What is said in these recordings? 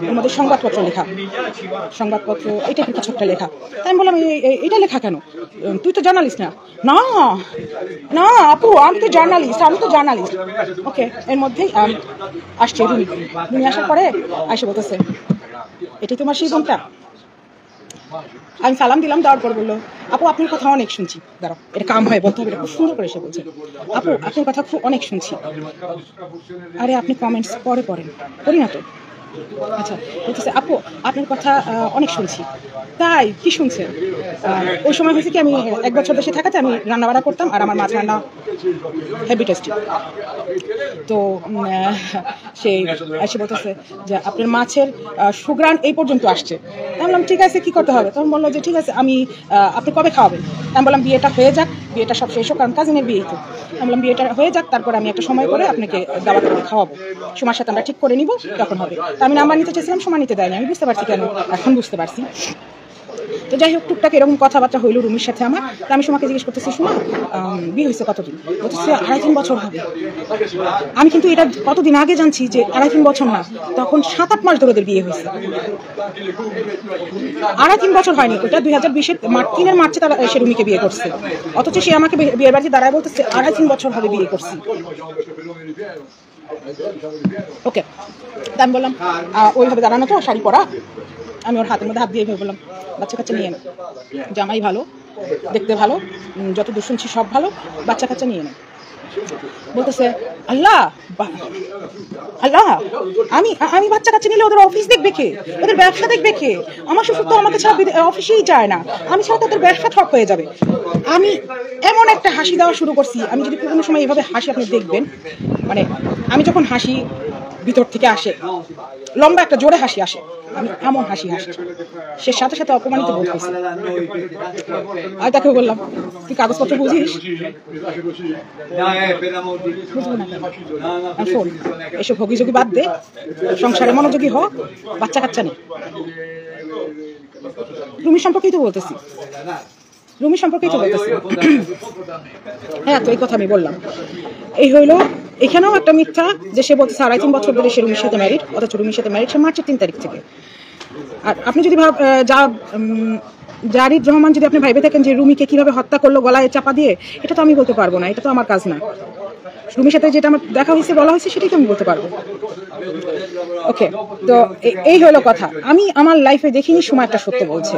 এর মধ্যে সংবাদপত্র লেখা, সংবাদপত্র এটা কিছু একটা লেখা। তাই আমি বললাম এটা লেখা কেন, তুই তো জার্নালিস্ট না? না না আপু আমি তো জার্নালিস্ট। ওকে, এর মধ্যেই আসছে রুমি আসার পরে আসে বলতেছে এটাই তোমার সেই বোনটা? আমি সালাম দিলাম, দেওয়ার পর বললো আপু আপনার কথা অনেক শুনছি। দাঁড়াও, এটা কাম হয় বলতে হবে, এটা খুব সুন্দর করে সে বলছে আপু আপনার কথা খুব অনেক শুনছি। আরে আপনি কমেন্টস পরে পড়েন, করি না তো। আচ্ছা বলতেছে আপু আপনার কথা অনেক শুনছি। তাই কি শুনছেন? ওই সময় হয়েছে কি, আমি 1 বছর দেশে থাকাতে আমি রান্না বাড়া করতাম, আর আমার মাছ রান্না হেভি টেস্টি। তো সেই এসে বলতেছে যে আপনার মাছের সুগ্রান এই পর্যন্ত আসছে। আমি বললাম ঠিক আছে কি করতে হবে? তখন বললো যে ঠিক আছে আমি আপনি কবে খাওয়াবেন? আমি বললাম বিয়েটা হয়ে যাক, বিয়েটা সব শেষ হোক, কারণ কাজিনের বিয়ে তো। আমি বললাম বিয়েটা হয়ে যাক, তারপরে আমি একটা সময় করে আপনাকে দাওয়াত করে খাওয়াবো, সময়ের সাথে আমরা ঠিক করে নিব তখন হবে। তা আমি নাম্বার নিতে চেয়েছিলাম, সময় নিতে দেয়নি। আমি বুঝতে পারছি কেন, এখন বুঝতে পারছি। তো যাই হোক, টুকটাক এরকম কথাবার্তা হইলো রুমির সাথে আমার। তো আমি সোমাকে জিজ্ঞেস করতেছি সোমা বিয়ে হয়েছে কতদিন? বলতেছে 2.5-3 বছর হবে। আমি কিন্তু এটা কতদিন আগে জানছি যে 2.5-3 বছর না, তখন 7-8 মাস ধরে ওদের বিয়ে হয়েছে। 2.5-3 বছর হয়নি, ওটা 2020-এর 3 মার্চে তারা সে রুমিকে বিয়ে করছে, অথচ সে আমাকে বিয়ের বাড়িতে দাঁড়ায় বলতেছে 2.5-3 বছর হবে বিয়ে করছি। ওকে, আমি বললাম ওইভাবে দাঁড়ানো তো শাড়ি পরা। আমি ওর হাতের মধ্যে হাত দিয়ে বললাম বাচ্চা কাচ্চা নিয়ে না, জামাই ভালো, দেখতে ভালো, যত দূর শুনছি সব ভালো, বাচ্চা কাচ্চা নিয়ে না। বলতেছে আল্লাহ আল্লাহ, আমি বাচ্চা কাচ্চা নিলে ওদের অফিস দেখবে কে, ওদের ব্যবসা দেখবে কে? আমার শ্বশুর তো আমাকে ছাড়া অফিসেই যায় না, আমি ছাড়া তো ওদের ব্যবসা ঠপ হয়ে যাবে। আমি এমন একটা হাসি দেওয়া শুরু করছি, আমি যদি কোনো সময় এইভাবে হাসি আপনি দেখবেন, মানে আমি যখন হাসি ভিতর থেকে আসে, লম্বা একটা জোরে হাসি আসে, আমি এমন হাসি হাসি, সে সাথে সাথে অপমানিত বোধ হয়েছে। আর তাকে বললাম তুই কাগজপত্র বুঝিস? শোন, এসব ভোগীযোগী বাদ দে, সংসারে মনোযোগী হ, বাচ্চা কাচ্চা নেই। রুমি সম্পর্কেই তো বলতেছি, হ্যাঁ তো এই কথা আমি বললাম। এই হইলো এখানেও একটা মিথ্যা যে সে বলতে 3.5 বছর ধরে সে রুমির সাথে ম্যারিড, অথচ রুমির সাথে ম্যারিড সে মার্চের 3 তারিখ থেকে। আর আপনি যদি জারিদ রহমান যদি আপনি ভাইবে থাকেন যে রুমিকে কিভাবে হত্যা করলো গলায় চাপা দিয়ে, এটা তো আমি বলতে পারবো না, এটা তো আমার কাজ না। রুমির সাথে যেটা আমার দেখা হয়েছে বলা হয়েছে সেটাই তো আমি বলতে পারবো। ওকে, তো এই হলো কথা। আমি আমার লাইফে দেখিনি সময় একটা সত্য বলছে,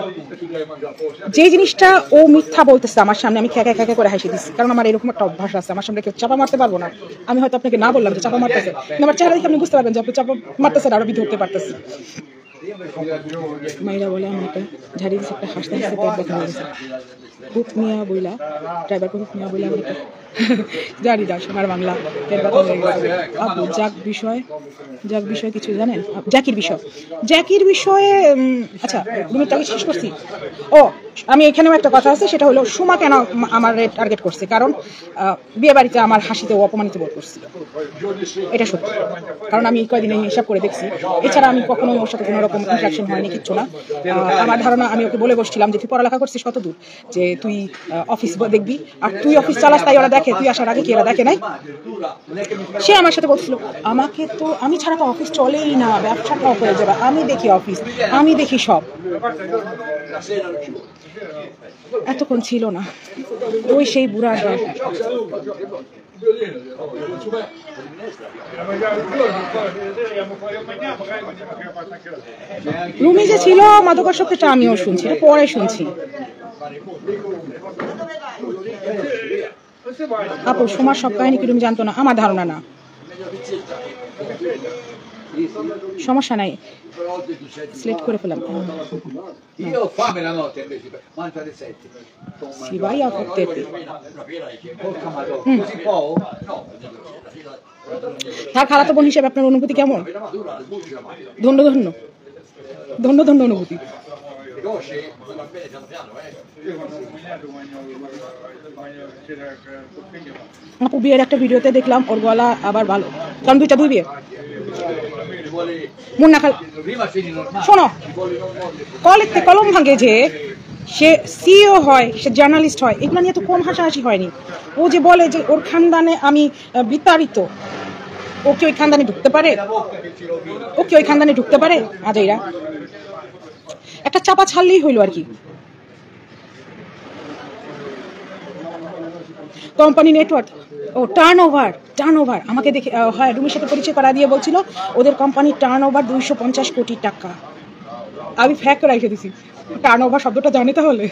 যে জিনিসটা ও মিথ্যা বলতেছে আমার সামনে, আমি খ্যাঁকা খ্যাঁকা করে হাসি দিচ্ছি, কারণ আমার এরকম একটা অভ্যাস আছে, আমার সামনে কেউ চাপা মারতে পারবো না। আমি হয়তো আপনাকে না বললাম যে চাপা মারতেছে, আমার চেহারা দেখে আপনি বুঝতে পারবেন যে আপনি চাপা মারতেছেন, আরো ধরতে পারতেছি। মাইরা বলে আমাকে ঝাড়ি দিচ্ছে, একটা হাসতে হাসতে পেট দেখা হয়ে গেছে। হুক মিয়া বইলা, ড্রাইভারকে হুক মিয়া বইলা আমাকে জানি না সোনার বাংলা পেট ব্যথা হয়ে গেছে। আপু যাক বিষয় কিছু জানেন? জ্যাকির বিষয়ে আচ্ছা রুমিটাকে শেষ করছি। ও আমি এখানেও একটা কথা আছে, সেটা হলো সুমা কেন আমার টার্গেট করছে, কারণ বিয়ে বাড়িতে আমার হাসিতে অপমানিত বোধ করছিল, এটা সত্যি। কারণ আমি কয়েকদিনে হিসাব করে দেখছি, এছাড়া আমি কখনো ওর সাথে কোনো রকম ইন্টারাকশন হয়নি, কিচ্ছু না। আমার ধারণা, আমি ওকে বলে বসছিলাম যে তুই পড়ালেখা করছিস কত দূর, যে তুই অফিস দেখবি, আর তুই অফিস চালাস তাই ওরা দেখে, তুই আসার আগে কি এরা দেখে নাই? সে আমার সাথে বলছিল আমাকে তো, আমি ছাড়া তো অফিস চলেই না, ব্যবসা ঠপ হয়ে যাবে, আমি দেখি অফিস, আমি দেখি সব। এতক্ষণ ছিল না, ওই সেই বুড়া রুমি যে ছিল মাদকাসক্তটা আমিও শুনছি, পরে শুনছি। আপু সোমার সব কাহিনী কি রুমি জানতো না? আমার ধারণা না, সমস্যা নাই, সিলেক্ট করে ফেলাম। তার খালাতো বোন হিসেবে আপনার অনুভূতি কেমন? ধন্য অনুভূতি। আপু বিয়ের একটা ভিডিওতে দেখলাম ওর গলা আবার ভালো, কারণ 2 বিয়ে। মুন্না খাল শোনো, কলম ভাঙে যে সে সিইও হয়, সে জার্নালিস্ট হয়, এগুলো নিয়ে তো কম হাসাহাসি হয়নি। ও যে বলে যে ওর খানদানে আমি বিতাড়িত, ও কি ওই খানদানে ঢুকতে পারে? ও কি ওই খানদানে ঢুকতে পারে? আজাইরা একটা চাপা ছাড়লেই হইলো আর কি। কোম্পানি নেটওয়ার্ক, ও টার্ন ওভার আমাকে দেখে হয় রুমির সাথে পরিচয় করা দিয়ে বলছিল ওদের কোম্পানির টার্ন ওভার 250 কোটি টাকা। আমি ফ্যাক করে রেখে দিছি, টার্ন ওভার শব্দটা জানি তাহলে।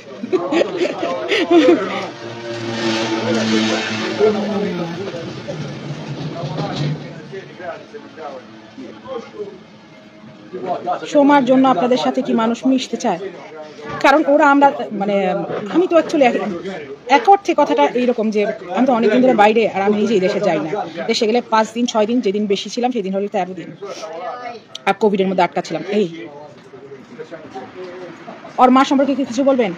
সোমার জন্য আপনাদের সাথে কি মানুষ মিশতে চায়? কারণ ওরা আমরা মানে আমি তো অ্যাকচুয়ালি এক অর্থে কথাটা এইরকম যে আমি তো অনেকদিন ধরে বাইরে, আর আমি নিজেই দেশে যাই না। দেশে গেলে 5 দিন 6 দিন, যেদিন বেশি ছিলাম সেদিন হলো 13 দিন, আর কোভিডের মধ্যে আটকা ছিলাম। এই ওর মা সম্পর্কে কিছু বলবেন?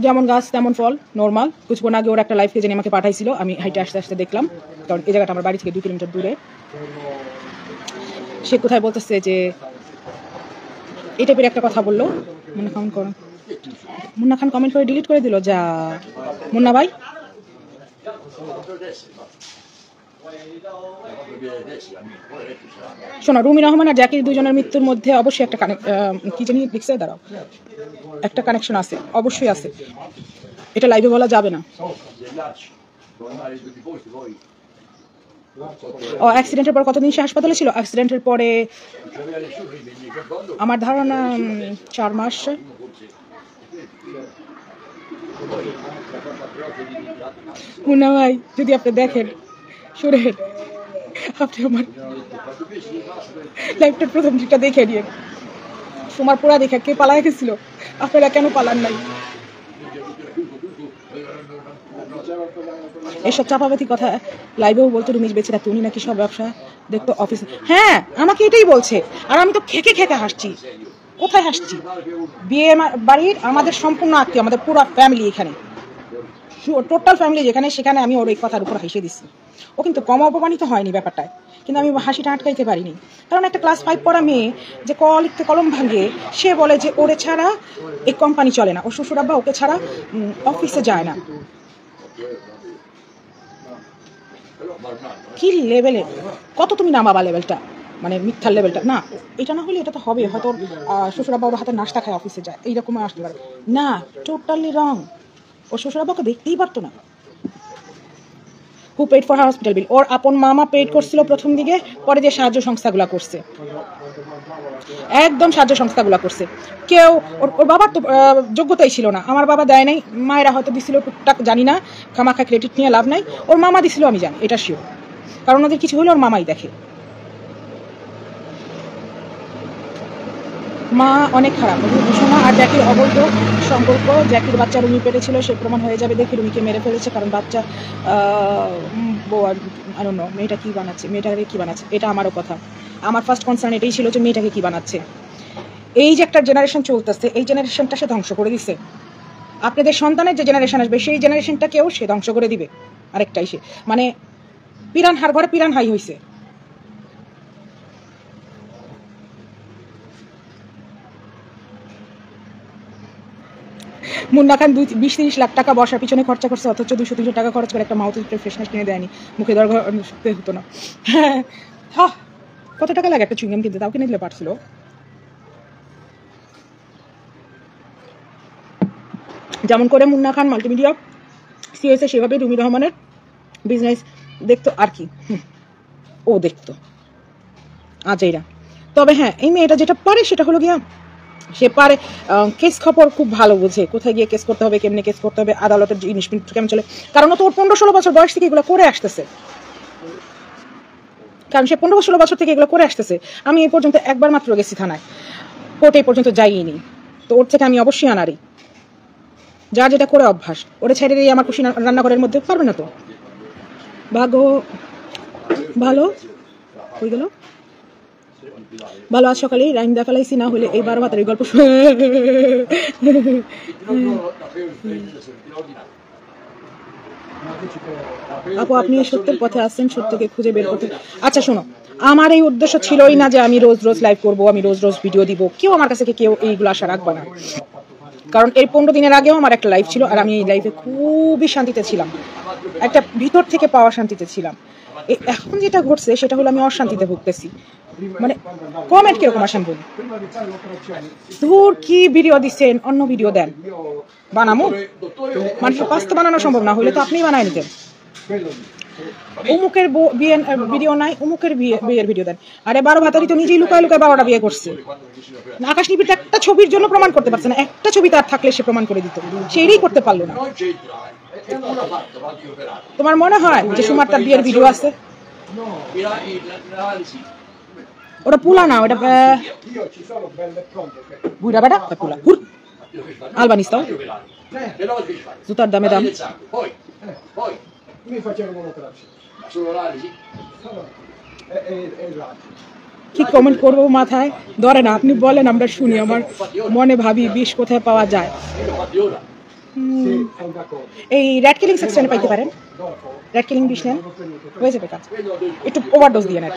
যেমন গাছ তেমন ফল, নর্মাল। কিছুক্ষণ আগে ওর একটা লাইফ পেজে আমাকে পাঠাইছিল, আমি হাইটে আসতে আসতে দেখলাম, কারণ এই জায়গাটা আমার বাড়ি থেকে 2 কিলোমিটার দূরে। সে কোথায় বলতেছে যে এই টাইপের একটা কথা বললো। মুন্না খান কমেন্ট করে ডিলিট করে দিল। যা মুন্না ভাই, শোনো, রুমি রহমান আর জাকির দুজনের মৃত্যুর মধ্যে অবশ্যই একটা কি জানি লিখছে, দাঁড়াও, একটা কানেকশন আছে, অবশ্যই আছে, এটা লাইভে বলা যাবে না। ও অ্যাক্সিডেন্টের পর কতদিন সে হাসপাতালে ছিল? অ্যাক্সিডেন্টের পরে আমার ধারণা 4 মাস। মুন্না ভাই যদি আপনি দেখেন, শুনেন, আপনি আমার লাইফটার প্রথম দিকটা দেখে নিয়ে, তোমার পোড়া দেখে কে পালায় গেছিল, আপনারা কেন পালান নাই? এসব চাপাবাতি কথা লাইভেও বলতো রুমিজ বেঁচে থাকতো, উনি নাকি সব ব্যবসা দেখতো অফিসে। হ্যাঁ, আমাকে এটাই বলছে, আর আমি তো খেকে খেকে হাসছি। কোথায় হাসছি? বিয়ে বাড়ির আমাদের সম্পূর্ণ আত্মীয়, আমাদের পুরো ফ্যামিলি এখানে, টোটাল ফ্যামিলি যেখানে, সেখানে আমি ওর এই কথার উপর হেসে দিছি। ও কিন্তু কম অপমানিত হয়নি ব্যাপারটায়, কিন্তু আমি হাসিটা আটকাইতে পারিনি। কারণ একটা ক্লাস 5 পড়া মেয়ে যে ক লিখতে কলম ভাঙে, সে বলে যে ওরে ছাড়া এই কোম্পানি চলে না, ও শ্বশুর আব্বা ওকে ছাড়া অফিসে যায় না। কি লেভেলে, কত তুমি নামাবা লেভেলটা, মানে মিথ্যার লেভেলটা। না, এটা না হলে এটা তো হবে, হয়তো শ্বশুর আব্বা ওর হাতে নাস্তা খায় অফিসে যায়, এইরকম আসতে পারে না। টোটালি রং, ও শ্বশুর আব্বাকে দেখতেই পারতো না। হু পেড ফর হার হসপিটাল বিল? ওর আপন মামা পেড করছিল প্রথম দিকে, পরে যে সাহায্য সংস্থাগুলো করছে, একদম সাহায্য সংস্থাগুলো করছে। কেউ ওর বাবার তো যোগ্যতাই ছিল না, আমার বাবা দেয় নাই, মায়েরা হয়তো দিছিল টুকটাক, জানি না, খামাখা ক্রেডিট নিয়ে লাভ নাই। ওর মামা দিছিল আমি জানি, এটা শিওর, কারণ ওদের কিছু হলে ওর মামাই দেখে। মা অনেক খারাপ। ঘোষণা আর জ্যাকির অবৈধ সম্পর্ক, জ্যাকির বাচ্চা রুমি পেটে ছিল, সে প্রমাণ হয়ে যাবে দেখে রুমিকে মেরে ফেলেছে, কারণ বাচ্চা মেয়েটা কি বানাচ্ছে, মেয়েটাকে কি বানাচ্ছে, এটা আমারও কথা। আমার ফার্স্ট কনসার্ন এটাই ছিল যে মেয়েটাকে কি বানাচ্ছে। এই যে একটা জেনারেশন চলতেছে, এই জেনারেশনটা সে ধ্বংস করে দিছে। আপনাদের সন্তানের যে জেনারেশন আসবে, সেই জেনারেশনটাকেও সে ধ্বংস করে দিবে। আরেকটাই সে মানে পিরান হার ঘরে পিরান হাই হয়েছে। মুন্না খান 20-30 লাখ টাকা বসার পিছনে খরচা করছে, অথচ 200-300 টাকা খরচ করে একটা মাউথ ফ্রেশনার কিনে দেয়নি, মুখে দরকার হতো না। হ্যাঁ, কত টাকা লাগে একটা চুইংগাম কিনতে, তাও কিনে দিলে পারছিল। যেমন করে মুন্না খান মাল্টিমিডিয়া সিএসএ, সেভাবে রুমি রহমানের বিজনেস দেখতো আর কি, ও দেখতো আজাইরা। তবে হ্যাঁ, এই মেয়েটা যেটা পারে সেটা হলো গিয়া, সে পারে কেস খবর খুব ভালো বোঝে, কোথায় গিয়ে কেস করতে হবে, কেমনে কেস করতে হবে, আদালতের জিনিস কেমন চলে, কারণ ও তো ওর 15-16 বছর বয়স থেকে এগুলো করে আসতেছে, কারণ সে 15-16 বছর থেকে এগুলো করে আসতেছে। আমি এই পর্যন্ত একবার মাত্র গেছি থানায়, কোর্টে এই পর্যন্ত যাইনি, তো ওর থেকে আমি অবশ্যই আনারি। যা যেটা করে অভ্যাস, ওরে ছেড়ে দিয়ে আমার খুশি রান্নাঘরের মধ্যে পারবে না তো। ভাগ্য ভালো হয়ে গেল, ভালো আজ সকালে রাইম দেখালাইছি, না হলে এই 12 ভাতের গল্প। আপু, আপনি সত্যের পথে আসছেন, সত্যকে খুঁজে বের করতে। আচ্ছা শোনো, আমার এই উদ্দেশ্য ছিলই না যে আমি রোজ রোজ লাইভ করবো, আমি রোজ রোজ ভিডিও দিব, কেউ আমার কাছে কেউ এইগুলো আশা রাখবে না। কারণ এর 15 দিনের আগেও আমার একটা লাইভ ছিল, আর আমি এই লাইভে খুবই শান্তিতে ছিলাম, একটা ভিতর থেকে পাওয়া শান্তিতে ছিলাম। এখন যেটা ঘটছে সেটা হলো আমি অশান্তিতে ভুগতেছি। মানে কমেন্ট কিরকম আসেন বলি, ধুর কি ভিডিও দিচ্ছেন, অন্য ভিডিও দেন, বানামো মানুষের পাস্তা বানানো সম্ভব না হলে তো আপনিই বানায় নিতেন। অমুকের বিয়ের ভিডিও নাই, অমুকের বিয়ের ভিডিও দেন। আরে 12 ভাতারি তো নিজেই লুকায় লুকায় 12টা বিয়ে করছে। আকাশনিবিড় একটা ছবির জন্য প্রমাণ করতে পারছে না, একটা ছবি তার থাকলে সে প্রমাণ করে দিত, সেইটাই করতে পারলো না। তোমার মনে হয় যে সুমার তার বিয়ের ভিডিও আছে? ওটা পুলা না, ওটা বুড়া বেটা পুলা আলবানিস তাও জুতার দামে দাম। কি কমেন্ট করবো মাথায় ধরে না, আপনি বলেন আমরা শুনি, আমার মনে ভাবি বিষ কোথায় পাওয়া যায়। এই রেড কিলিং সেকশনে পাইতে পারেন, রেড কিলিং বিষ নেন, হয়ে যাবে কাজ, একটু ওভারডোজ দিয়ে নেন।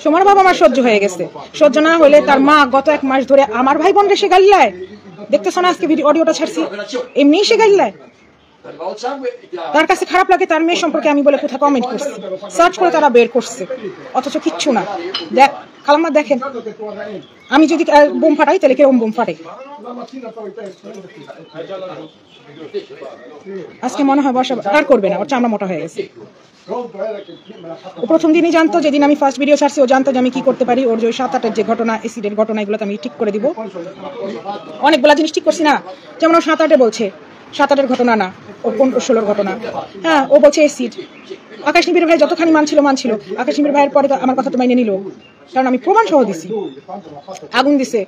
সোমার বাবা আমার সহ্য হয়ে গেছে, সহ্য না হলে তার মা গত 1 মাস ধরে আমার ভাই বোন রেসে গাইলায়, দেখতেছো না আজকে অডিওটা ছাড়ছি, এমনি সে গাইলায়। তার কাছে খারাপ লাগে তার মেয়ে সম্পর্কে আমি বলে কোথাও কমেন্ট করছি, সার্চ করে তারা বের করছে, অথচ কিচ্ছু না। দেখ খালাম্মা দেখেন, আমি যদি বোম ফাটাই তাহলে কেরকম বোম ফাটাই। আজকে মনে হয় বর্ষা আর করবে না, ওর চামড়া মোটা হয়ে গেছে। ও প্রথম দিনই জানতো, যেদিন আমি ফার্স্ট ভিডিও ছাড়ছি ও জানতো যে আমি কি করতে পারি। ওর যে 7-8 যে ঘটনা, অ্যাসিডের ঘটনা, এগুলো আমি ঠিক করে দিব। অনেকগুলা জিনিস ঠিক করছি না, যেমন ও 7-8 বলছে, 7-8 ঘটনা না, ও 15-16 ঘটনা। হ্যাঁ, ও বলছে অ্যাসিড। আকাশনিবিড় ভাই যতখানি মানছিল, আকাশনিবিড় ভাইয়ের পরে আমার কথা তো মাইনে নিল, কারণ আমি প্রমাণ সহ দিছি। আগুন দিছে,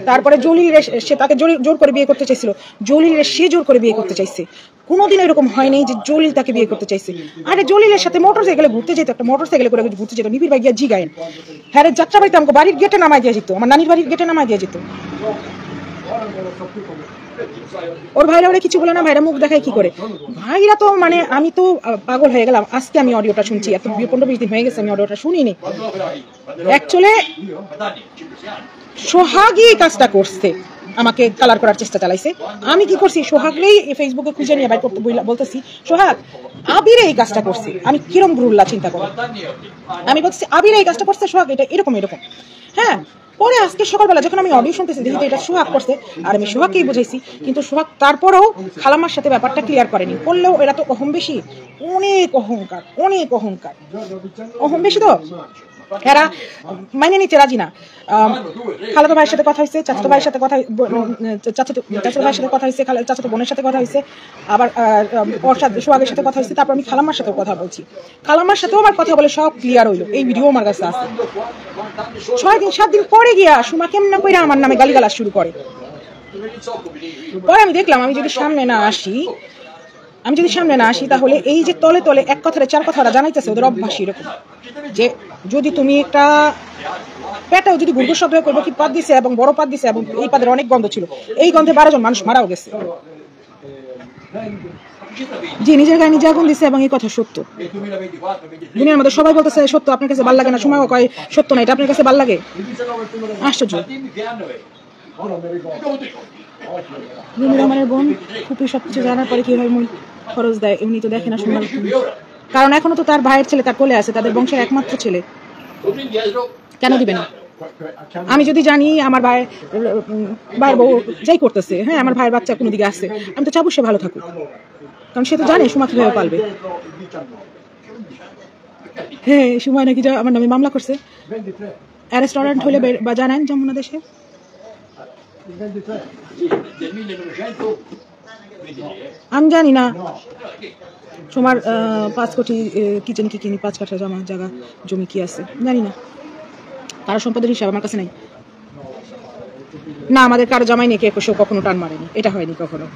তারপরে জলিল সে তাকে জোর করে বিয়ে করতে চাইছিল, জলিল সে জোর করে বিয়ে করতে চাইছে। কোনোদিন এরকম হয় নাই যে জলিল তাকে বিয়ে করতে চাইছে। আরে জলিলের সাথে মোটর সাইকেলে ঘুরতে যেত, একটা মোটর সাইকেলে করে ঘুরতে যেত, নিবিড় ভাই গিয়া জিগায়েন। হ্যাঁ রে, যাত্রা বাড়িতে আমাকে বাড়ির গেটে নামাই দিয়ে যেত, আমার নানির বাড়ির গেটে নামাই দিয়ে যেত। ওর ভাইরা ওরা কিছু বলে না, ভাইরা মুখ দেখায় কি করে, ভাইরা তো মানে আমি তো পাগল হয়ে গেলাম। আজকে আমি অডিওটা শুনছি, এত 15-20 দিন হয়ে গেছে আমি অডিওটা শুনিনি। অ্যাকচুয়ালি সোহাগই কাজটা করছে, আমাকে কালার করার চেষ্টা চালাইছে। আমি কি করছি, সোহাগরেই ফেসবুকে খুঁজে নিয়ে বাইর করতে বলতেছি, সোহাগ আবির এই কাজটা করছে। আমি কিরম ভুল্লা চিন্তা করো, আমি বলতেছি আবির এই কাজটা করছে, সোহাগ এটা এরকম। হ্যাঁ, পরে আজকে সকালবেলা যখন আমি অডিও শুনতেছি দেখি এটা সোহাগ করছে, আর আমি সোহাগকেই বুঝাইছি, কিন্তু সোহাগ তারপরেও খালাম্মার সাথে ব্যাপারটা ক্লিয়ার করেনি। করলেও এরা তো অহম বেশি, অনেক অহংকার, অহম বেশি তো এরা মাইনে নিতে রাজি না। খালাতো ভাইয়ের সাথে কথা হয়েছে, চাচাতো ভাইয়ের সাথে কথা, চাচাতো ভাইয়ের সাথে কথা হয়েছে, চাচাতো বোনের সাথে কথা হয়েছে, আবার সোহাগের সাথে কথা হয়েছে। তারপর আমি খালাম্মার সাথেও কথা বলছি, খালাম্মার সাথেও আমার কথা বলে সব ক্লিয়ার হইলো। এই ভিডিও আমার কাছে আছে। 6-7 দিন পরে গিয়া সুমা কেমন করে আমার নামে গালিগালাজ শুরু করে। পরে আমি দেখলাম আমি যদি সামনে না আসি তাহলে এই যে তলে তলে এক কথারে 4 কথা ওরা জানাইতেছে, ওদের অভ্যাস এরকম যে যদি তুমি একটা পেটেও যদি গুর্গুর শব্দ করবো, কি পাত দিছে এবং বড় পাত দিছে, এবং এই পাদের অনেক গন্ধ ছিল, এই গন্ধে 12 জন মানুষ মারাও গেছে। যে নিজের গায়ে নিজে আগুন দিছে, এবং এই কথা সত্য। দুনিয়ার মধ্যে সবাই বলতেছে সত্য, আপনার কাছে ভালো লাগে না, সময় কয় সত্য না, এটা আপনার কাছে ভালো লাগে। আশ্চর্য। রুমির বোন খুবই সবকিছু জানার পরে কিভাবে মূল খরচ দেয়, এমনি তো দেখে না শুনলাম, কারণ এখনো তো তার ভাইয়ের ছেলে তার কোলে আছে, তাদের বংশের একমাত্র ছেলে, কেন দিবে না? আমি যদি জানি আমার ভাইয়ের বউ যাই করতেছে, হ্যাঁ আমার ভাইয়ের বাচ্চা কোনো দিকে আসছে, আমি তো চাবো সে ভালো থাকুক, কারণ সে তো জানে সুমা কিভাবে পালবে। হ্যাঁ, সুমা নাকি আমার নামে মামলা করছে, রেস্টুরেন্ট হইলে বা জানেন যমুনা দেশে আমি জানি না। তোমার 5 কোটি কিচেন কি কিনি, 5 কাঠা জায়গা জমি কি আছে জানি না, কারো সম্পদের হিসাব আমার কাছে নাই। না, আমাদের কারো জামাই নিয়ে কে কখনো টান মারেনি, এটা হয়নি কখনো।